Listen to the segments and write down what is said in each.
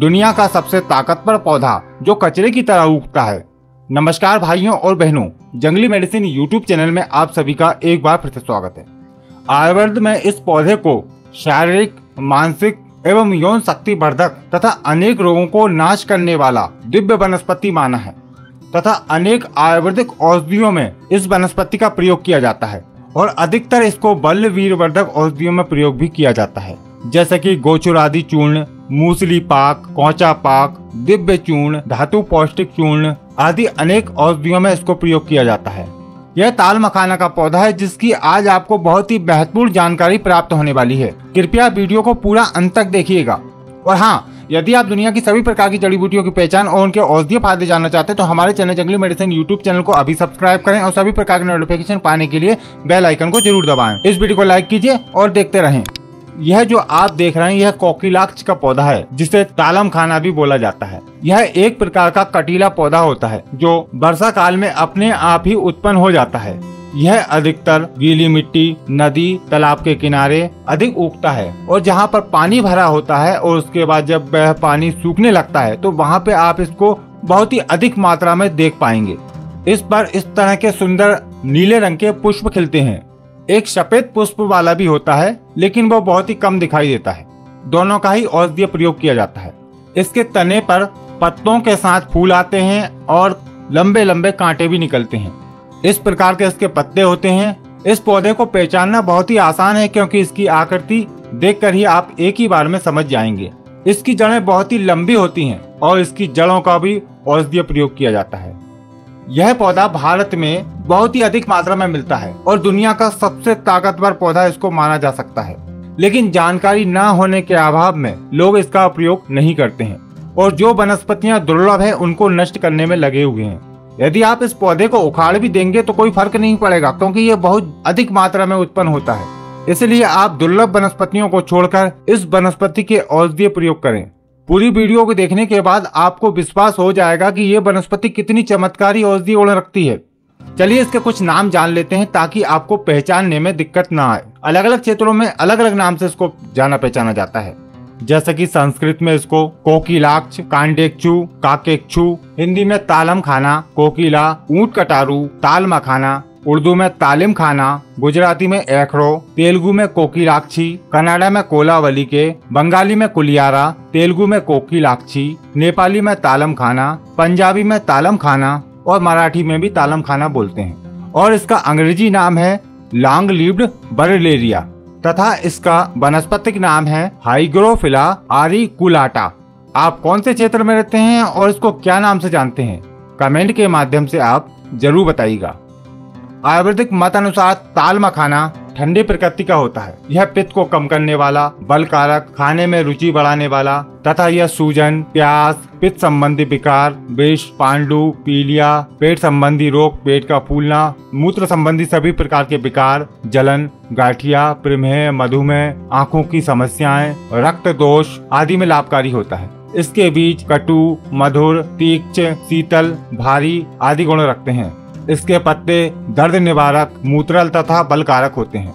दुनिया का सबसे ताकतवर पौधा जो कचरे की तरह उगता है। नमस्कार भाइयों और बहनों, जंगली मेडिसिन यूट्यूब चैनल में आप सभी का एक बार फिर से स्वागत है। आयुर्वेद में इस पौधे को शारीरिक, मानसिक एवं यौन शक्ति वर्धक तथा अनेक रोगों को नाश करने वाला दिव्य वनस्पति माना है तथा अनेक आयुर्वेदिक औषधियों में इस वनस्पति का प्रयोग किया जाता है और अधिकतर इसको बल वीरवर्धक औषधियों में प्रयोग भी किया जाता है, जैसे कि गोचुर आदि चूर्ण, मूसली पाक, कौचा पाक, दिव्य चूर्ण, धातु पौष्टिक चूर्ण आदि अनेक औषधियों में इसको प्रयोग किया जाता है। यह ताल मखाना का पौधा है जिसकी आज आपको बहुत ही महत्वपूर्ण जानकारी प्राप्त होने वाली है। कृपया वीडियो को पूरा अंत तक देखिएगा। और हाँ, यदि आप दुनिया की सभी प्रकार की जड़ी बूटियों की पहचान और उनके औषधीय फायदे जानना चाहते हैं तो हमारे चैनल जंगली मेडिसिन यूट्यूब चैनल को अभी सब्सक्राइब करें और सभी प्रकार के नोटिफिकेशन पाने के लिए बेल आइकन को जरूर दबाएं। इस वीडियो को लाइक कीजिए और देखते रहें। यह जो आप देख रहे हैं यह कोकिलाक्ष का पौधा है जिसे तालम खाना भी बोला जाता है। यह एक प्रकार का कटीला पौधा होता है जो वर्षा काल में अपने आप ही उत्पन्न हो जाता है। यह अधिकतर गीली मिट्टी, नदी, तालाब के किनारे अधिक उगता है और जहाँ पर पानी भरा होता है और उसके बाद जब वह पानी सूखने लगता है तो वहाँ पे आप इसको बहुत ही अधिक मात्रा में देख पाएंगे। इस पर इस तरह के सुंदर नीले रंग के पुष्प खिलते हैं। एक सफेद पुष्प वाला भी होता है लेकिन वो बहुत ही कम दिखाई देता है। दोनों का ही औषधीय प्रयोग किया जाता है। इसके तने पर पत्तों के साथ फूल आते हैं और लंबे लंबे कांटे भी निकलते हैं। इस प्रकार के इसके पत्ते होते हैं। इस पौधे को पहचानना बहुत ही आसान है क्योंकि इसकी आकृति देखकर ही आप एक ही बार में समझ जाएंगे। इसकी जड़ें बहुत ही लंबी होती हैं और इसकी जड़ों का भी औषधीय प्रयोग किया जाता है। यह पौधा भारत में बहुत ही अधिक मात्रा में मिलता है और दुनिया का सबसे ताकतवर पौधा इसको माना जा सकता है, लेकिन जानकारी न होने के अभाव में लोग इसका प्रयोग नहीं करते हैं और जो वनस्पतियां दुर्लभ है उनको नष्ट करने में लगे हुए हैं। यदि आप इस पौधे को उखाड़ भी देंगे तो कोई फर्क नहीं पड़ेगा क्योंकि ये बहुत अधिक मात्रा में उत्पन्न होता है। इसलिए आप दुर्लभ वनस्पतियों को छोड़कर इस वनस्पति के औषधीय प्रयोग करें। पूरी वीडियो को देखने के बाद आपको विश्वास हो जाएगा कि ये वनस्पति कितनी चमत्कारी औषधि गुण रखती है। चलिए इसके कुछ नाम जान लेते हैं ताकि आपको पहचानने में दिक्कत ना आए। अलग अलग क्षेत्रों में अलग अलग नाम से इसको जाना पहचाना जाता है, जैसे कि संस्कृत में इसको कोकिलाक्ष, कांडेक्षु, काकेक्षु, हिंदी में तालम खाना, कोकिला, ऊंट कटारू, ताल मखाना, उर्दू में तालिम खाना, गुजराती में एखरो, तेलुगु में कोकिलाक्षी, कन्नड़ा में कोलावली के, बंगाली में कुलियारा, तेलुगु में कोकिलाक्षी, नेपाली में तालम खाना, पंजाबी में तालम खाना और मराठी में भी तालम खाना बोलते हैं। और इसका अंग्रेजी नाम है लॉन्ग लिव्ड बर्लेरिया तथा इसका वनस्पतिक नाम है हाइग्रोफिला आरिकुलाटा। आप कौन से क्षेत्र में रहते हैं और इसको क्या नाम से जानते हैं, कमेंट के माध्यम से आप जरूर बताइएगा। आयुर्वेदिक मत अनुसार ताल मखाना ठंडी प्रकृति का होता है। यह पित्त को कम करने वाला, बल कारक, खाने में रुचि बढ़ाने वाला तथा यह सूजन, प्यास, पित्त संबंधी विकार, विष, पांडु, पीलिया, पेट संबंधी रोग, पेट का फूलना, मूत्र संबंधी सभी प्रकार के विकार, जलन, गाठिया, प्रमेह, मधुमेह, आँखों की समस्याएं, रक्त दोष आदि में लाभकारी होता है। इसके बीज कटु, मधुर, तीक्ष्ण, शीतल, भारी आदि गुण रखते हैं। इसके पत्ते दर्द निवारक, मूत्रल तथा बलकारक होते हैं।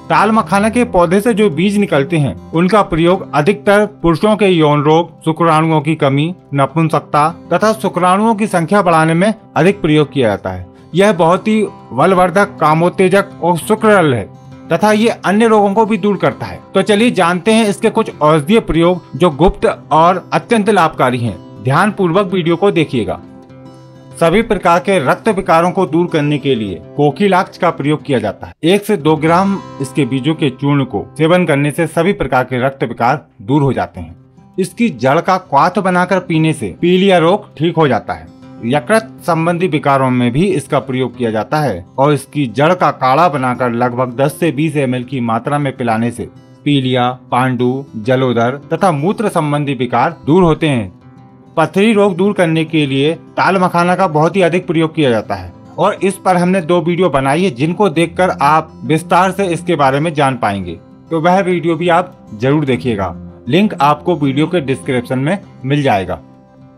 ताल मखाना के पौधे से जो बीज निकलते हैं उनका प्रयोग अधिकतर पुरुषों के यौन रोग, शुक्राणुओं की कमी, नपुंसकता तथा शुक्राणुओं की संख्या बढ़ाने में अधिक प्रयोग किया जाता है। यह बहुत ही बलवर्धक, कामोत्तेजक और शुक्रल है तथा ये अन्य रोगों को भी दूर करता है। तो चलिए जानते हैं इसके कुछ औषधीय प्रयोग जो गुप्त और अत्यंत लाभकारी हैं। ध्यान पूर्वक वीडियो को देखिएगा। सभी प्रकार के रक्त विकारों को दूर करने के लिए कोकिलाक्ष का प्रयोग किया जाता है। 1 से 2 ग्राम इसके बीजों के चूर्ण को सेवन करने से सभी प्रकार के रक्त विकार दूर हो जाते हैं। इसकी जड़ का क्वाथ बनाकर पीने से पीलिया रोग ठीक हो जाता है। यकृत संबंधी विकारों में भी इसका प्रयोग किया जाता है और इसकी जड़ का काढ़ा बनाकर लगभग 10 से 20 ml की मात्रा में पिलाने से पीलिया, पांडु, जलोदर तथा मूत्र संबंधी विकार दूर होते हैं। पथरी रोग दूर करने के लिए ताल मखाना का बहुत ही अधिक प्रयोग किया जाता है और इस पर हमने 2 वीडियो बनाई है जिनको देखकर आप विस्तार से इसके बारे में जान पाएंगे। तो वह वीडियो भी आप जरूर देखिएगा। लिंक आपको वीडियो के डिस्क्रिप्शन में मिल जाएगा।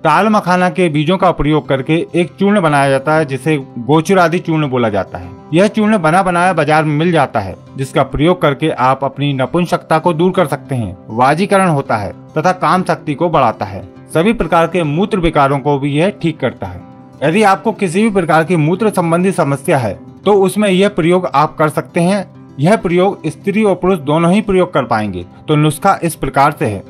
ताल मखाना के बीजों का प्रयोग करके एक चूर्ण बनाया जाता है जिसे गोचुरादि चूर्ण बोला जाता है। यह चूर्ण बना बनाया बाजार में मिल जाता है, जिसका प्रयोग करके आप अपनी नपुंसकता को दूर कर सकते हैं, वाजीकरण होता है तथा काम शक्ति को बढ़ाता है। सभी प्रकार के मूत्र विकारों को भी यह ठीक करता है। यदि आपको किसी भी प्रकार की मूत्र संबंधी समस्या है तो उसमें यह प्रयोग आप कर सकते हैं। यह प्रयोग स्त्री और पुरुष दोनों ही प्रयोग कर पाएंगे। तो नुस्खा इस प्रकार से है।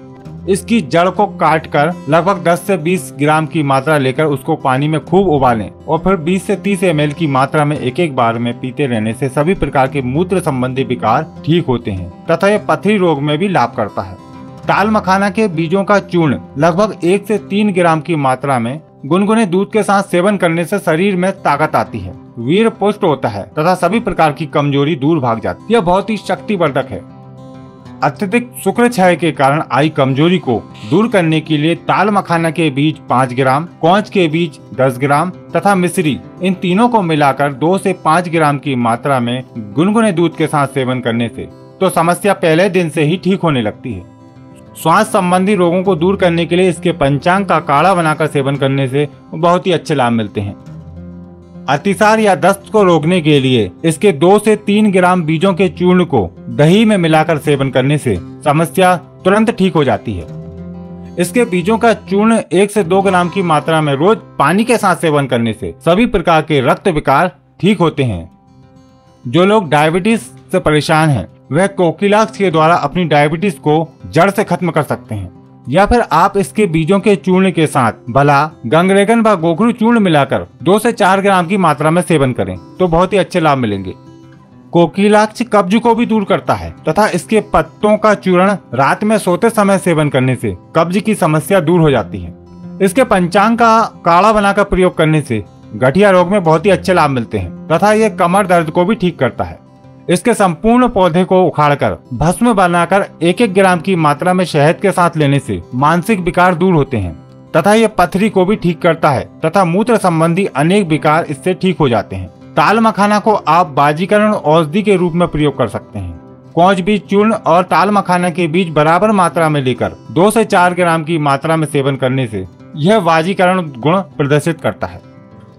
इसकी जड़ को काटकर लगभग 10 से 20 ग्राम की मात्रा लेकर उसको पानी में खूब उबालें और फिर 20 से 30 ml की मात्रा में एक बार में पीते रहने से सभी प्रकार के मूत्र संबंधी विकार ठीक होते हैं तथा यह पथरी रोग में भी लाभ करता है। ताल मखाना के बीजों का चूर्ण लगभग 1 से 3 ग्राम की मात्रा में गुनगुने दूध के साथ सेवन करने से शरीर में ताकत आती है, वीर पुष्ट होता है तथा सभी प्रकार की कमजोरी दूर भाग जाती है। यह बहुत ही शक्तिवर्धक है। अत्यधिक शुक्र क्षय के कारण आई कमजोरी को दूर करने के लिए ताल मखाना के बीज 5 ग्राम, कौच के बीज 10 ग्राम तथा मिश्री, इन तीनों को मिलाकर 2 से 5 ग्राम की मात्रा में गुनगुने दूध के साथ सेवन करने से तो समस्या पहले दिन से ही ठीक होने लगती है। श्वास संबंधी रोगों को दूर करने के लिए इसके पंचांग का काढ़ा बनाकर सेवन करने से बहुत ही अच्छे लाभ मिलते हैं। अतिसार या दस्त को रोकने के लिए इसके 2 से 3 ग्राम बीजों के चूर्ण को दही में मिलाकर सेवन करने से समस्या तुरंत ठीक हो जाती है। इसके बीजों का चूर्ण 1 से 2 ग्राम की मात्रा में रोज पानी के साथ सेवन करने से सभी प्रकार के रक्त विकार ठीक होते हैं। जो लोग डायबिटीज से परेशान हैं, वह कोकिलाक्ष के द्वारा अपनी डायबिटीज को जड़ से खत्म कर सकते हैं। या फिर आप इसके बीजों के चूर्ण के साथ भला, गंगरेगन व गोखरू चूर्ण मिलाकर 2 से 4 ग्राम की मात्रा में सेवन करें तो बहुत ही अच्छे लाभ मिलेंगे। कोकिलाक्ष कब्ज को भी दूर करता है तथा इसके पत्तों का चूर्ण रात में सोते समय सेवन करने से कब्ज की समस्या दूर हो जाती है। इसके पंचांग का काढ़ा बनाकर प्रयोग करने से गठिया रोग में बहुत ही अच्छे लाभ मिलते हैं तथा यह कमर दर्द को भी ठीक करता है। इसके संपूर्ण पौधे को उखाड़कर भस्म बनाकर 1-1 ग्राम की मात्रा में शहद के साथ लेने से मानसिक विकार दूर होते हैं तथा यह पथरी को भी ठीक करता है तथा मूत्र संबंधी अनेक विकार इससे ठीक हो जाते हैं। ताल मखाना को आप बाजीकरण औषधि के रूप में प्रयोग कर सकते हैं। कौच बीज चूर्ण और ताल मखाना के बीज बराबर मात्रा में लेकर 2 से 4 ग्राम की मात्रा में सेवन करने से यह बाजीकरण गुण प्रदर्शित करता है।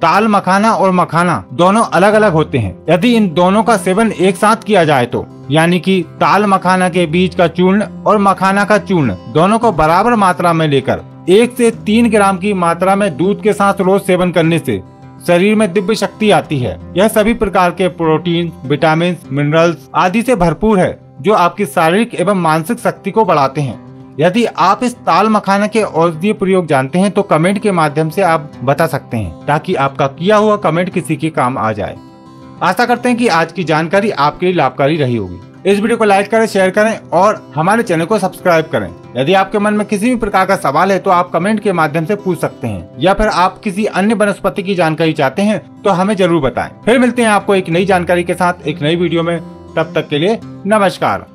ताल मखाना और मखाना दोनों अलग अलग होते हैं। यदि इन दोनों का सेवन एक साथ किया जाए तो यानी कि ताल मखाना के बीज का चूर्ण और मखाना का चूर्ण दोनों को बराबर मात्रा में लेकर 1 से 3 ग्राम की मात्रा में दूध के साथ रोज सेवन करने से शरीर में दिव्य शक्ति आती है। यह सभी प्रकार के प्रोटीन, विटामिन, मिनरल्स आदि से भरपूर है जो आपकी शारीरिक एवं मानसिक शक्ति को बढ़ाते हैं। यदि आप इस ताल मखाना के औषधीय प्रयोग जानते हैं तो कमेंट के माध्यम से आप बता सकते हैं ताकि आपका किया हुआ कमेंट किसी के काम आ जाए। आशा करते हैं कि आज की जानकारी आपके लिए लाभकारी रही होगी। इस वीडियो को लाइक करें, शेयर करें और हमारे चैनल को सब्सक्राइब करें। यदि आपके मन में किसी भी प्रकार का सवाल है तो आप कमेंट के माध्यम से पूछ सकते हैं या फिर आप किसी अन्य वनस्पति की जानकारी चाहते हैं तो हमें जरूर बताएं। फिर मिलते हैं आपको एक नई जानकारी के साथ एक नई वीडियो में। तब तक के लिए नमस्कार।